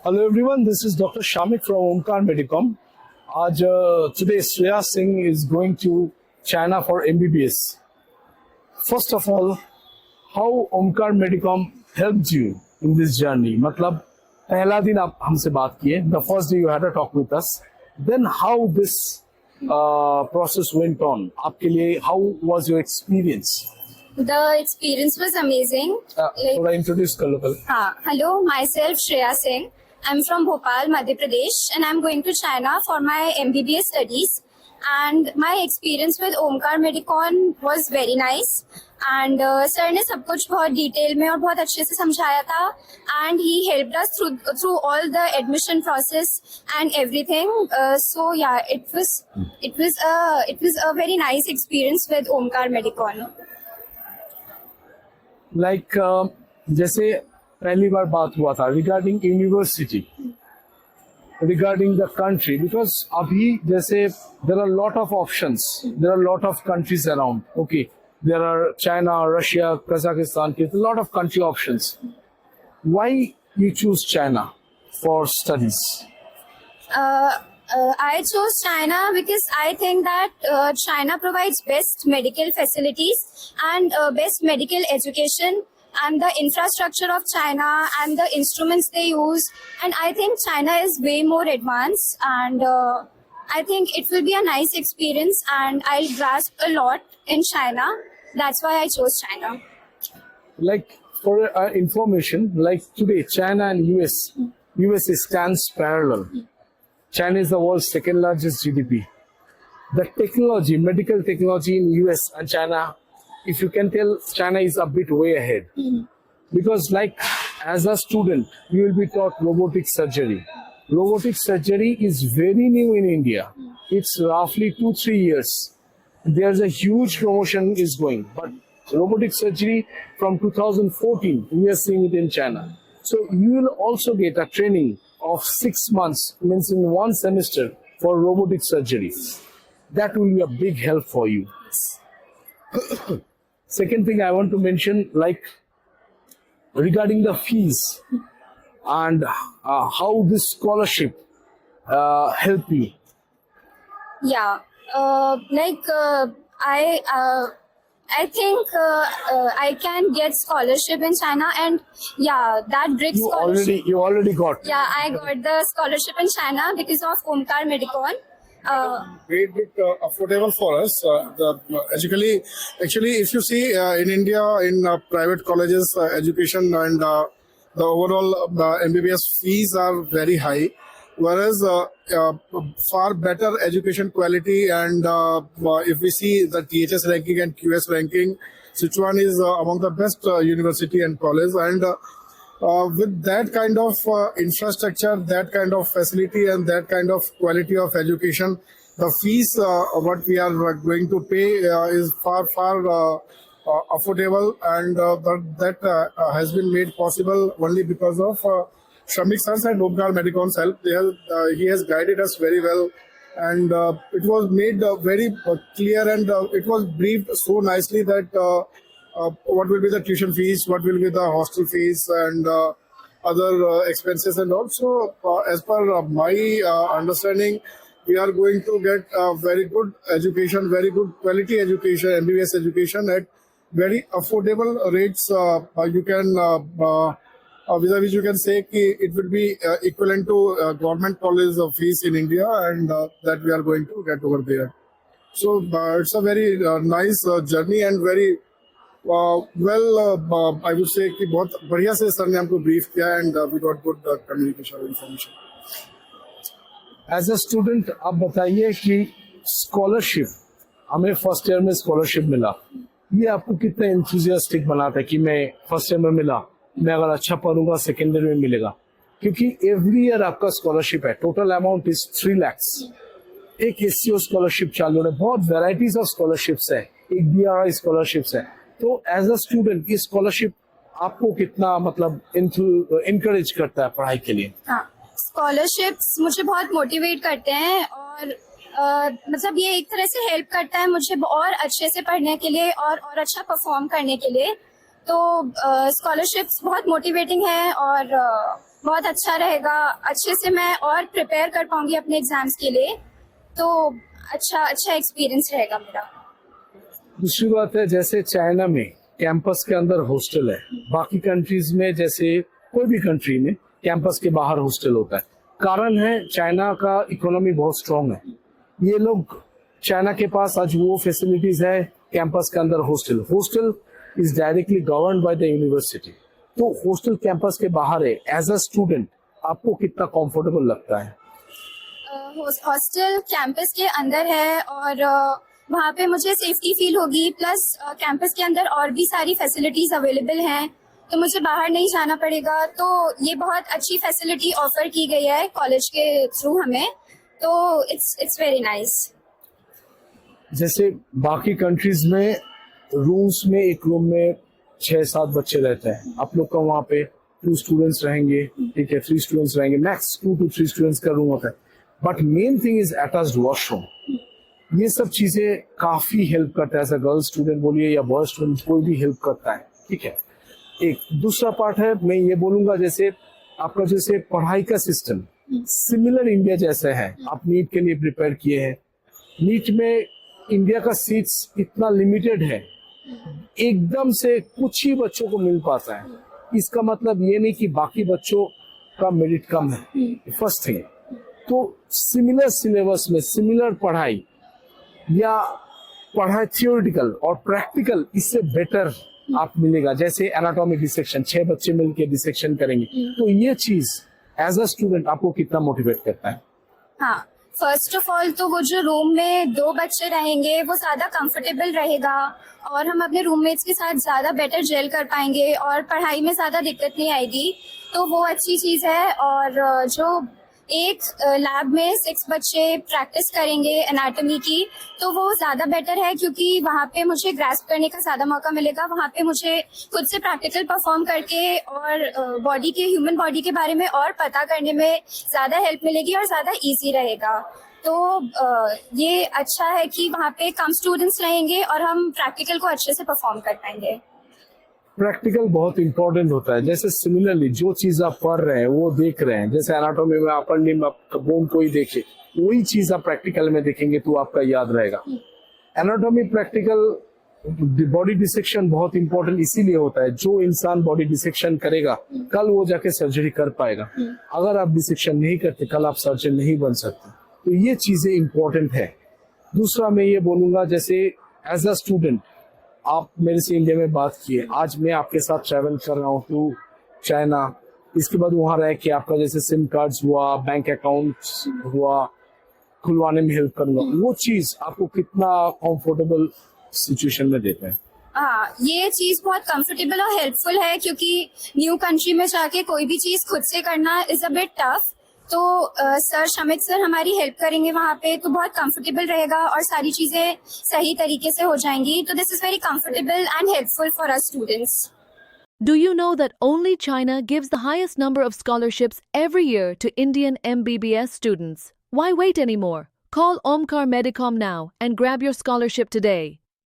Hello everyone, this is Dr. Shamik from Omkar Medicom. Today Shreya Singh is going to China for MBBS. First of all, how Omkar Medicom helped you in this journey? मतलब पहला दिन आप हमसे बात किए, the first day you had a talk with us. Then how this process went on? आपके लिए how was your experience? The experience was amazing. थोड़ा introduce कर लो पहले. Hello, myself Shreya Singh. I'm from Bhopal, Madhya Pradesh, and I'm going to China for my MBBS studies. And my experience with Omkar Medicon was very nice. And sir ने सब कुछ बहुत detail में और बहुत अच्छे से समझाया था. And he helped us through all the admission process and everything. So yeah, it was a very nice experience with Omkar Medicon. Like जैसे पहली बार बात हुआ था regarding university, regarding the country, because अभी जैसे there are lot of options, there are lot of countries around. Okay, there are China, Russia, Kazakhstan, lot of country options. Why you choose China for studies? I chose China because I think that China provides best medical facilities and best medical education, and the infrastructure of China and the instruments they use. And I think China is way more advanced, and I think it will be a nice experience and I'll grasp a lot in China. That's why I chose China. Like for information, like today China and USA stands parallel. China is the world's second largest GDP. The technology, medical technology in US and China, if you can tell, China is a bit way ahead. Because like as a student, you will be taught robotic surgery. Robotic surgery is very new in India. It's roughly 2-3 years. There's a huge promotion is going. But robotic surgery from 2014, we are seeing it in China. So you will also get a training of 6 months, means in 1 semester, for robotic surgery. That will be a big help for you. Second thing I want to mention, like regarding the fees and how this scholarship help you. Yeah, I think I can get scholarship in China, and yeah, that BRICS scholarship. You already got. Yeah, I got the scholarship in China because of Omkar Medicon. Great bit affordable for us. Actually, if you see in India, in private colleges, education and the overall MBBS fees are very high, whereas far better education quality, and if we see the THS ranking and QS ranking, Sichuan is among the best university and college, and with that kind of infrastructure, that kind of facility and that kind of quality of education, the fees what we are going to pay is far affordable, and that has been made possible only because of Shamik Sir's and Omkar Medicon's help. He has guided us very well, and it was made very clear, and it was briefed so nicely that what will be the tuition fees, what will be the hostel fees, and other expenses. And also, as per my understanding, we are going to get very good education, very good quality education, MBBS education at very affordable rates. You can vis-a-vis you can say it will be equivalent to government college fees in India, and that we are going to get over there. So it's a very nice journey, and very I would say कि बहुत बढ़िया से sir ने हमको brief किया, and we got good communication information. As a student, आप बताइए कि स्कॉलरशिप, हमें फर्स्ट ईयर में स्कॉलरशिप मिला, ये आपको कितना एंथुजियास्टिक बनाता है कि मैं फर्स्ट ईयर में मिला, मैं अगर अच्छा पढ़ूंगा सेकेंड ईयर में मिलेगा? क्योंकि एवरी ईयर आपका स्कॉलरशिप है, टोटल अमाउंट इज 3 लाख. एक एससीओ स्कॉलरशिप चालू है, बहुत वेराइटीज ऑफ स्कॉलरशिप्स है, एक बीआरआई स्कॉलरशिप्स है. तो एज अ स्टूडेंट ये स्कॉलरशिप आपको कितना मतलब इनकरेज करता है पढ़ाई के लिए? स्कॉलरशिप्स मुझे बहुत मोटिवेट करते हैं, और मतलब ये एक तरह से हेल्प करता है मुझे और अच्छे से पढ़ने के लिए और अच्छा परफॉर्म करने के लिए. तो स्कॉलरशिप्स बहुत मोटिवेटिंग है, और बहुत अच्छा रहेगा, अच्छे से मैं और प्रिपेयर कर पाऊंगी अपने एग्जाम्स के लिए, तो अच्छा एक्सपीरियंस रहेगा मेरा। दूसरी बात है, जैसे चाइना में कैंपस के अंदर हॉस्टल है, बाकी कंट्रीज में जैसे कोई भी कंट्री में कैंपस के बाहर हॉस्टल होता है। कारण है चाइना का इकोनॉमी बहुत स्ट्रांग है, ये लोग चाइना के पास आज वो फैसिलिटीज है, कैंपस के अंदर hostel is directly governed by the university. तो हॉस्टल कैंपस के बाहर है, एज अ स्टूडेंट आपको कितना कंफर्टेबल लगता है? हॉस्टल कैंपस के अंदर है और वहाँ पे मुझे सेफ्टी फील होगी, प्लस कैंपस के अंदर और भी सारी फैसिलिटीज अवेलेबल हैं, तो मुझे बाहर नहीं जाना पड़ेगा। तो ये बहुत अच्छी फैसिलिटी ऑफर की गई है कॉलेज के थ्रू हमें, तो इट्स वेरी नाइस। जैसे बाकी कंट्रीज में रूम्स में, एक रूम में 6-7 बच्चे रहते हैं, आप लोग का वहाँ पे 2 स्टूडेंट्स रहेंगे, ठीक है, 3 स्टूडेंट्स रहेंगे, मैक्स 2 to 3 स्टूडेंट्स का रूम होता है। But main thing is attached washroom. ये सब चीजें काफी हेल्प करता है, एज अ गर्ल स्टूडेंट बोलिए या बॉय स्टूडेंट, कोई भी हेल्प करता है, ठीक है। एक दूसरा पार्ट है, मैं ये बोलूंगा जैसे आपका जैसे पढ़ाई का सिस्टम सिमिलर इंडिया जैसे है। आप नीट के लिए प्रिपेयर किए हैं, नीट में इंडिया का सीट्स इतना लिमिटेड है, एकदम से कुछ ही बच्चों को मिल पाता है। इसका मतलब ये नहीं कि बाकी बच्चों का मेरिट कम है, फर्स्ट थिंग। तो सिमिलर सिलेबस में सिमिलर पढ़ाई या पढ़ाई थियोरिटिकल और प्रैक्टिकल इससे बेटर आप मिलेगा। जैसे एनाटॉमी डिसेक्शन, 6 बच्चे मिलकर डिसेक्शन करेंगे, तो ये चीज एज अ स्टूडेंट आपको कितना मोटिवेट करता है? हाँ, फर्स्ट ऑफ ऑल तो वो जो रूम में 2 बच्चे रहेंगे वो ज्यादा कंफर्टेबल रहेगा और हम अपने रूममेट्स के साथ ज्यादा बेटर जेल कर पाएंगे और पढ़ाई में ज्यादा दिक्कत नहीं आएगी, तो वो अच्छी चीज है। और जो एक लैब में 6 बच्चे प्रैक्टिस करेंगे एनाटॉमी की, तो वो ज्यादा बेटर है क्योंकि वहाँ पे मुझे ग्रास्प करने का ज्यादा मौका मिलेगा। वहाँ पे मुझे खुद से प्रैक्टिकल परफॉर्म करके और बॉडी के, ह्यूमन बॉडी के बारे में और पता करने में ज्यादा हेल्प मिलेगी और ज्यादा इजी रहेगा। तो ये अच्छा है कि वहाँ पे कम स्टूडेंट्स रहेंगे और हम प्रैक्टिकल को अच्छे से परफॉर्म कर पाएंगे। प्रैक्टिकल बहुत इंपॉर्टेंट होता है। जैसे सिमिलरली जो चीज आप पढ़ रहे हैं वो देख रहे हैं, जैसे एनाटॉमी में अपन बोन को ही देखे, वही चीज आप प्रैक्टिकल में देखेंगे तो आपका याद रहेगा। एनाटॉमी प्रैक्टिकल बॉडी डिसेक्शन बहुत इंपॉर्टेंट इसीलिए होता है, जो इंसान बॉडी डिसेक्शन करेगा कल वो जाके सर्जरी कर पाएगा। अगर आप डिसेक्शन नहीं करते कल आप सर्जन नहीं बन सकते, तो ये चीजें इंपॉर्टेंट है। दूसरा मैं ये बोलूंगा, जैसे एज अ स्टूडेंट आप मेरे से इंडिया में बात किए, आज मैं आपके साथ ट्रैवल कर रहा हूँ टू चाइना, इसके बाद वहां रह के आपका जैसे सिम कार्ड्स हुआ, बैंक अकाउंट हुआ, खुलवाने में हेल्प करूंगा, वो चीज आपको कितना कंफर्टेबल सिचुएशन में देता है? हाँ, ये चीज बहुत कंफर्टेबल और हेल्पफुल है क्योंकि न्यू कंट्री में जाके कोई भी चीज खुद से करना इज अ बिट टफ। तो सर शमित सर हमारी हेल्प करेंगे वहाँ पे, तो बहुत कंफर्टेबल रहेगा और सारी चीजें सही तरीके से हो जाएंगी। तो this is very comfortable and helpful for us students. Do you know that only China gives the highest number of scholarships every year to Indian MBBS students? Why wait anymore? Call Omkar Medicom now and grab your scholarship today.